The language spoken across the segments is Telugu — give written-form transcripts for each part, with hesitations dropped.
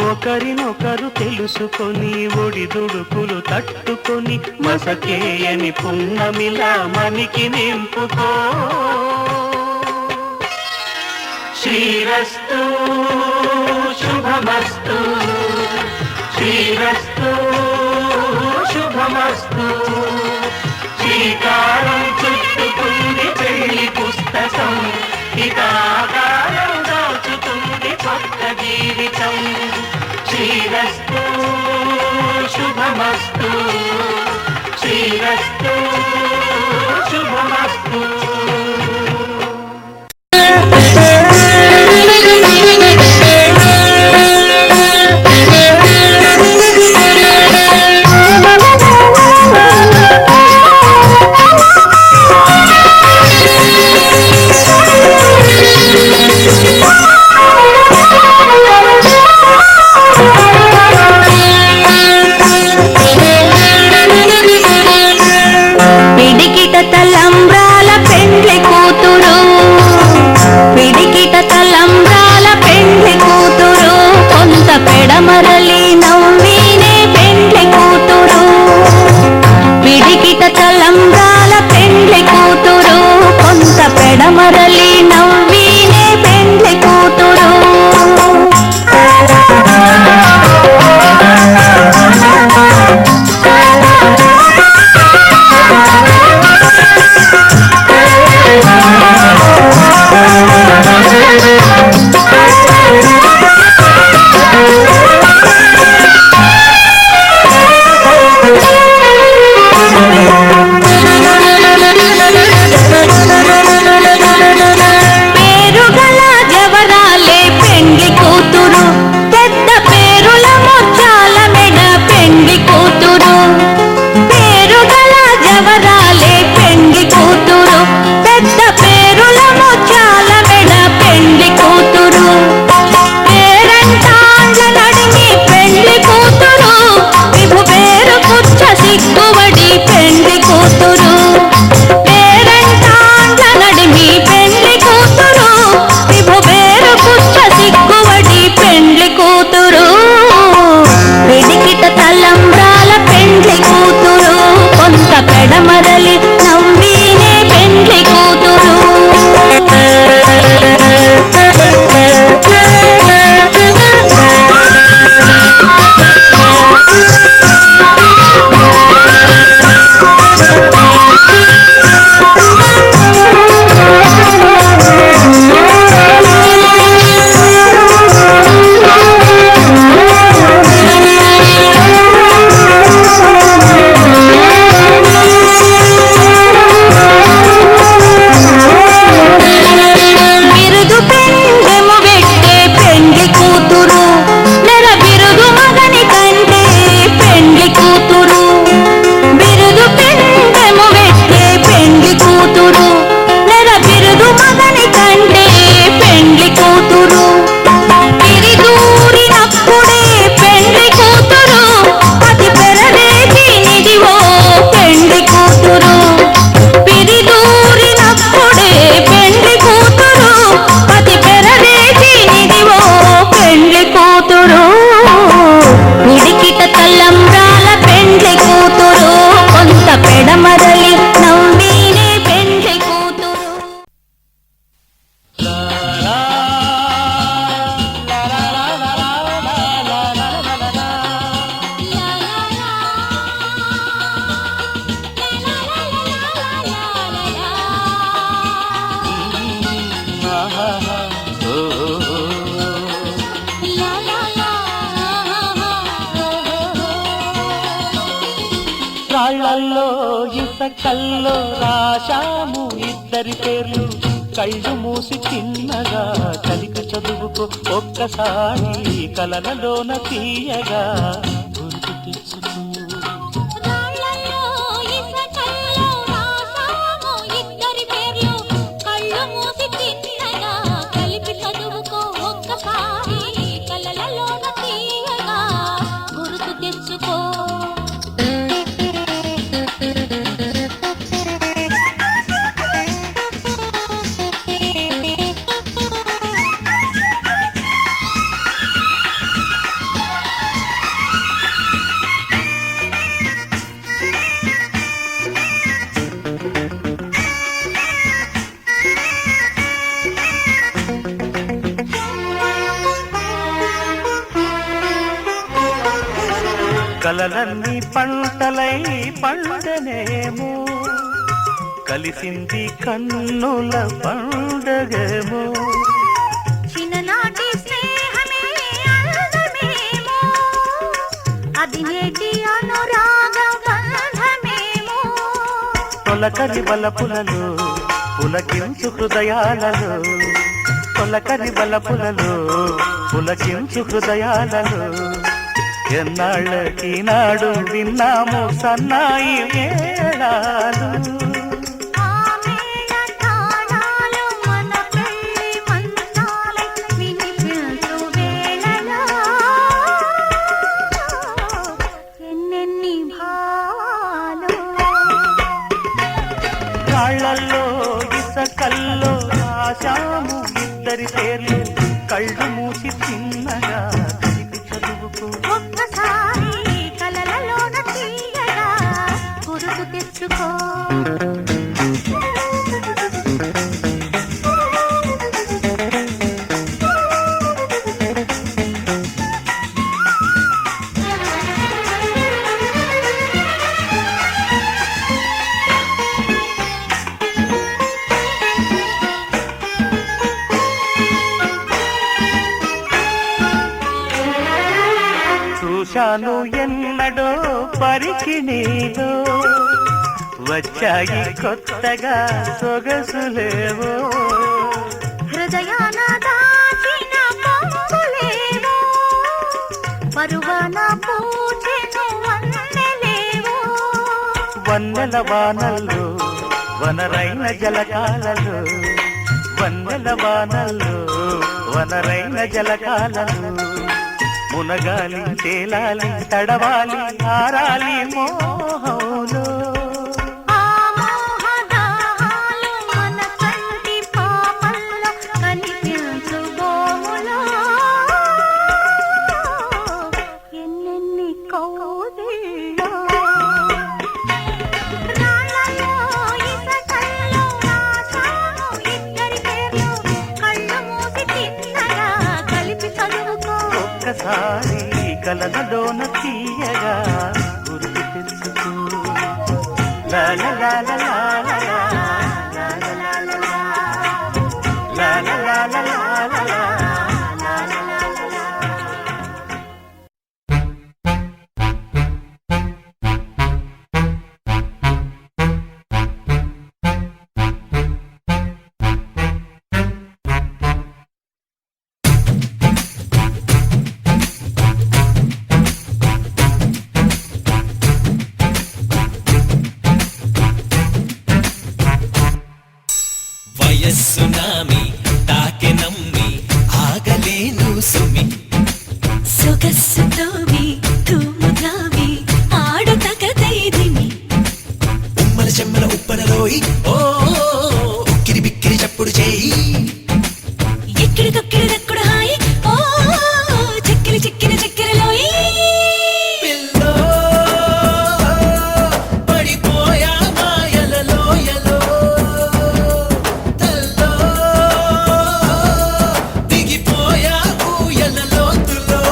ఒకరినొకరు తెలుసుకొని ఒడిదుడుకులు తట్టుకొని మసకేయని పున్నమిలా మనికి నింపుకో. శ్రీరస్తు శుభమస్తు, శ్రీరస్తు శుభమస్తు. శ్రీకారం చుట్టుకుంది పెళ్లి పుస్తకం, హితాకారం దాచుతుంది కొత్త జీవితం. శ్రీరస్తు శుభమస్తు, శ్రీరస్తు శుభమస్తు. పెడమరలి నవ్వినే పెండ్లి కూతురు, పిడికిట తలంబ్రాల పెండ్లి కూతురు, కొంత పెడమరలి నవ్వినే పెండ్లి కూతురు. పెడమరలి నవ్వినే పెండ్లి కూతురు. పెడమరలి నవ్వినే పెండ్లి కూతురు. రాళ్ళల్లో ఇసకల్లో రాశాము ఇద్దరి పేర్లు, కళ్ళు మూసి చిన్నగా కలిక చదువుకో ఒక్కసారి కలలలోన తీయగా గుర్తు తెచ్చుకో. కలలన్నీ పంటలై పండనేమో కలిసింది కన్నుల పండగేమో చిన్ననాటి స్నేహమే అందమేమో అది నేటి అనురాగ బంధమేమో తొలకరి బలపులలో పులకించు హృదయాలలో తొలకరి బలపులలో పులకించు హృదయాలలో ఎన్నాళ్ళకినాడు విన్నాము సన్నాయి మేళాలు కాళ్ళల్లో ఇసకల్లో ఆశాము ఇద్దరి పేర్లు కళ్ళు మూసి చిన్నగా కలిపి చదువుకో ఒక్కసారి కలలలోన తీయగా గురుతు తెచ్చుకో చూశాను ఎన్నడో పరికిణీలో వచ్చాయి కొత్తగా సొగసులేవో హృదయాన దాచిన పొంగులేవో పరువాన పూచెను వన్నెలేవో వన్నెల వానల్లో వనరైన జలకాలలో వన్నెల వానల్లో వనరైన జలకాలలో మునగాలి తేలాలి తడవాలి ఆరాలి మోహంలో ఆ మోహదాలు మన కంటి పాపల్లో కనిపించు గోములో ఎన్నెన్ని కౌగిల్లో రాళ్ళలో ఇసకల్లో రాశాము ఇద్దరి పేర్లు కళ్ళు మూసి తిన్నగా కలిపి చదువుకో ఒక్కసారి కలలలోన తీయగా గుర్తు తెచ్చుకో లా లా లా లా లా లా లా లా లా లా లా లా లా లా లా లా. సునామీ తాకె నమ్మి ఆగలేను సుమి సొగస్సుతోమి తూముగామి ఆడతగదైదిమి ఉమ్మల చెమ్మల ఉప్పనలోయి ఓ ఉక్కిరి బిక్కిరి చప్పుడు చేయి ఎక్కిడి తొక్కిడి దక్కుడు హాయి ఓ చెక్కిలి చిక్కిన చక్కెరలోయి పిల్లో పడిపోయా మాయలలోయలో తల్లో దిగిపోయా ఊయలలోతులో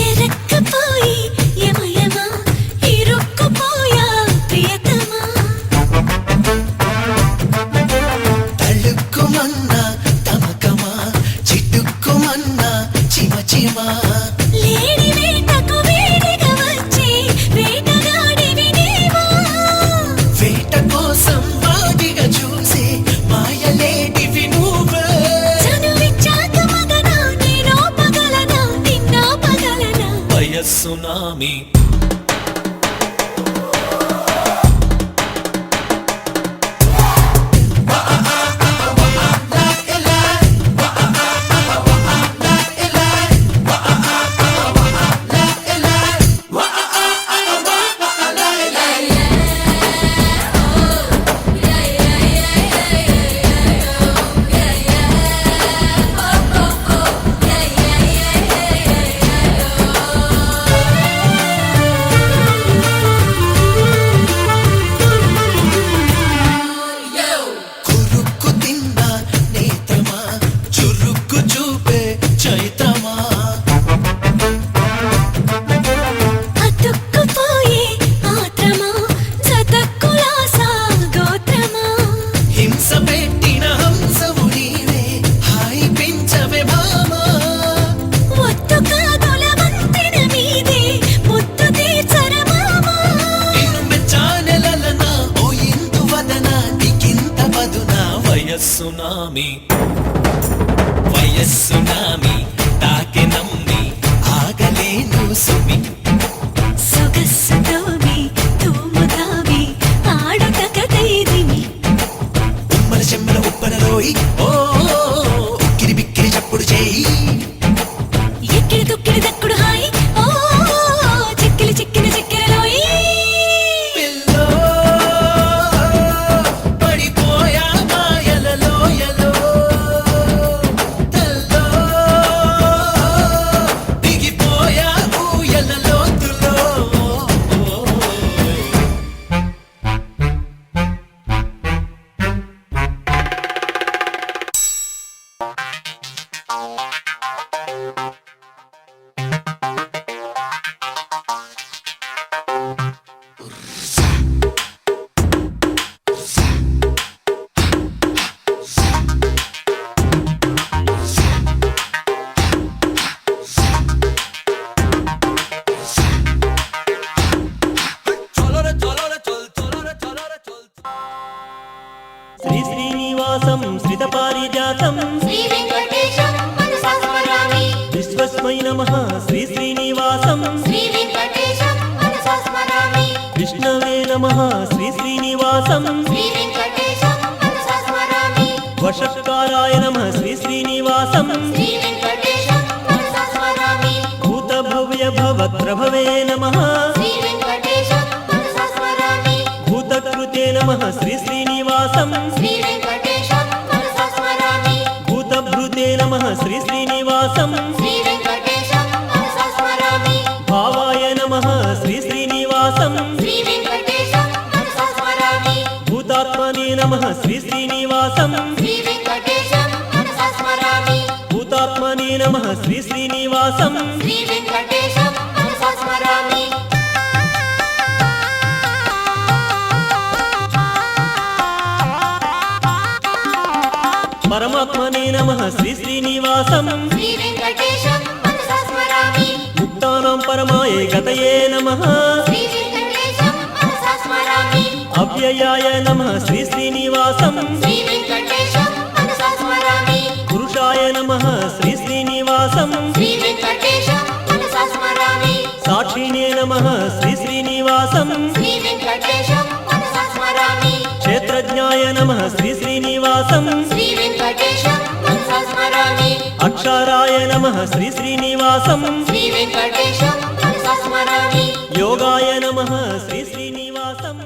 ఎరక్కపోయి యమయమ ఇరుక్కుపోయా ప్రియతమా తళుక్కుమన్నా తమకమా చిట్టుక్కుమన్నా చిమ చిమా లేడి వేటకు వేడిగా వచ్చి వేటగాడివి నీవా వేట కోసం వాడిగా చూసి మాయలేడివి నువ్వే చనువిచ్చాక మగనా నేనో పగలనా నిన్నో పగలనా వయస్సునామీ వయస్సునామి వయస్సునామి తాకి నమ్మి ఆగలేను సుమి సొగసుతోని తూముతావి ఆడుట కదైదిమి ఉమ్మల చెమ్మల ఉప్పలలోయి ఓ ఉక్కిరి బిక్కిరి చప్పుడు చేయి ఎక్కిడి దుక్కిడి దక్కుడు హాయి ఓ చిక్కిలి చిక్కిన చిక్కిరలోయి పిల్లో పడిపోయా మాయలలోయలో తల్లో దిగిపోయా ఊయలలోతులో శ్రీ శ్రీనివాసం శ్రిత పారిజాతం శ్రీ వెంకటేశం మనసా స్మరామి విశ్వస్మై నమః శ్రీ శ్రీనివాసం శ్రీ వెంకటేశం మనసా స్మరామి విష్ణవే నమః శ్రీ శ్రీనివాసం శ్రీ వెంకటేశం మనసా స్మరామి వషకారాయ నమః శ్రీ శ్రీనివాసం శ్రీ వెంకటేశం మనసా స్మరామి భూత భవ్య భవత్రభవే నమః శ్రీ వెంకటేశం మనసా స్మరామి భూతకృతే నమః శ్రీ శ్రీనివాసం శ్రీ వెంకటేశం మనసా స్మరామి భూతభృతే నమః శ్రీ శ్రీనివాసం శ్రీ వెంకటేశం మనసా స్మరామి భావాయ నమః శ్రీ శ్రీనివాసం శ్రీ వెంకటేశం మనసా స్మరామి భూతాత్మనే నమః శ్రీ శ్రీనివాసం శ్రీ వెంకటేశం మనసా స్మరామి భూతాత్మనే నమః శ్రీ శ్రీనివాసం శ్రీ వెంకటేశం మనసా స్మరామి పరమాత్మనే నమః శ్రీ శ్రీనివాసం శ్రీ వెంకటేశం మనసా స్మరామి ముక్తానాం పరమాయ గతయే నమః శ్రీ వెంకటేశం మనసా స్మరామి అవ్యయాయ నమః శ్రీ శ్రీనివాసం శ్రీ వెంకటేశం మనసా స్మరామి పురుషాయ నమః శ్రీ శ్రీనివాసం శ్రీ వెంకటేశం మనసా స్మరామి సాక్షిణే నమః శ్రీ శ్రీనివాసం శ్రీ వెంకటేశం మనసా స్మరామి క్షేత్రజ్ఞాయ నమః శ్రీ శ్రీనివాసం శ్రీ వెంకటేశం మనసా స్మరామి అక్షరాయ నమః శ్రీ శ్రీనివాసం శ్రీ వెంకటేశం మనసా స్మరామి యోగాయ నమః శ్రీ శ్రీనివాసం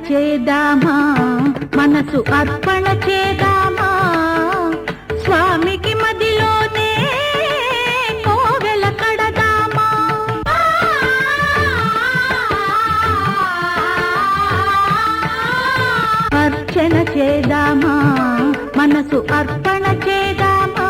చేద్దామా మనసు అర్పణ చేద్దామా స్వామికి మదిలోనే కోవెల కడదామా అర్చన చేద్దామా మనసు అర్పణ చేద్దామా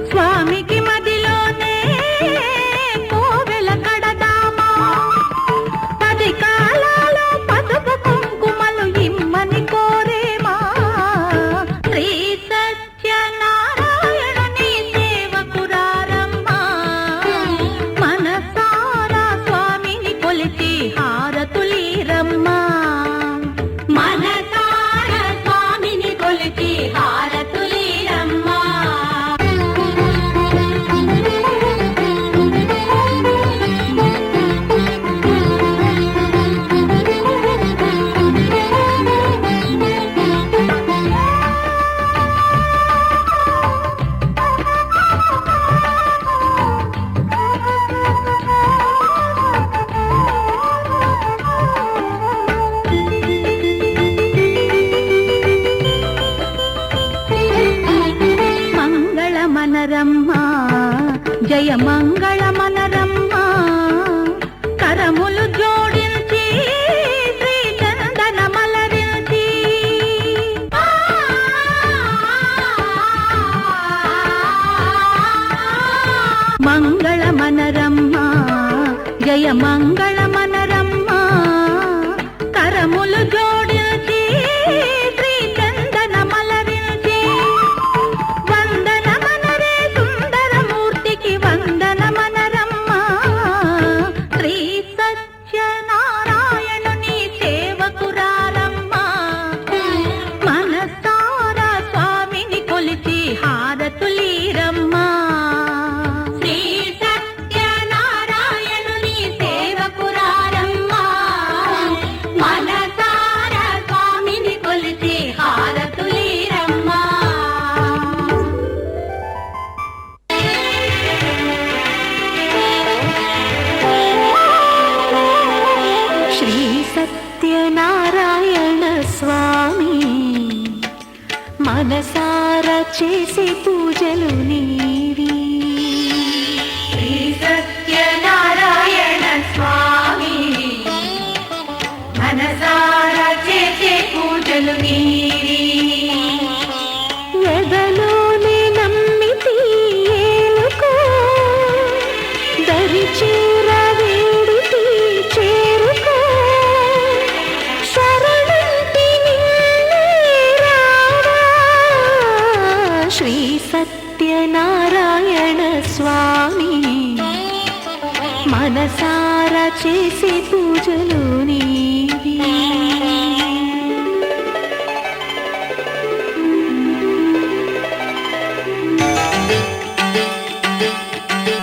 స్వామికి మదిలోనే కోవెల కడదామా 10 కాలాలు పసుపు కుంకుమలు ఇమ్మని కోరేమా శ్రీ సత్యనారాయణుని సేవకురారమ్మా మనసారా స్వామిని కొలిచి హారతులీరమ్మా మనసారా స్వామిని కొలిచి హారతులీరమ్మా మంగళమనరమ్మా జయ మంగళమనరమ్మా కరములు జోడించి శ్రీ చందన మలరించి మంగళమనరమ్మా జయ మంగళమనరమ్మా కరములు జోడించి శ్రీ చందన మలరించి వందనమనరే సుందరమూర్తికి వందనమనరమ్మా శ్రీ సత్యనారాయణుని సేవకురారమ్మా మనసారా స్వామిని కొలిచి హారతులీరమ్మా శ్రీ సత్యనారాయణుని సేవకురారమ్మా మనసారా స్వామిని కొలిచి హారతులీరమ్మా శ్రీ సత్యనారాయణ స్వామి మనసారా చేసే పూజలు నీవి శ్రీ సత్యనారాయణ స్వామి మనసారా చేసే పూజలు నీవి ఎదలోనే నమ్మితి ఏలుకో దరి చేర వేడితి చేరుకో శరణంటి నిన్నే రావా శ్రీ సత్యనారాయణ స్వామి మనసారా చేసే పూజలు నీవి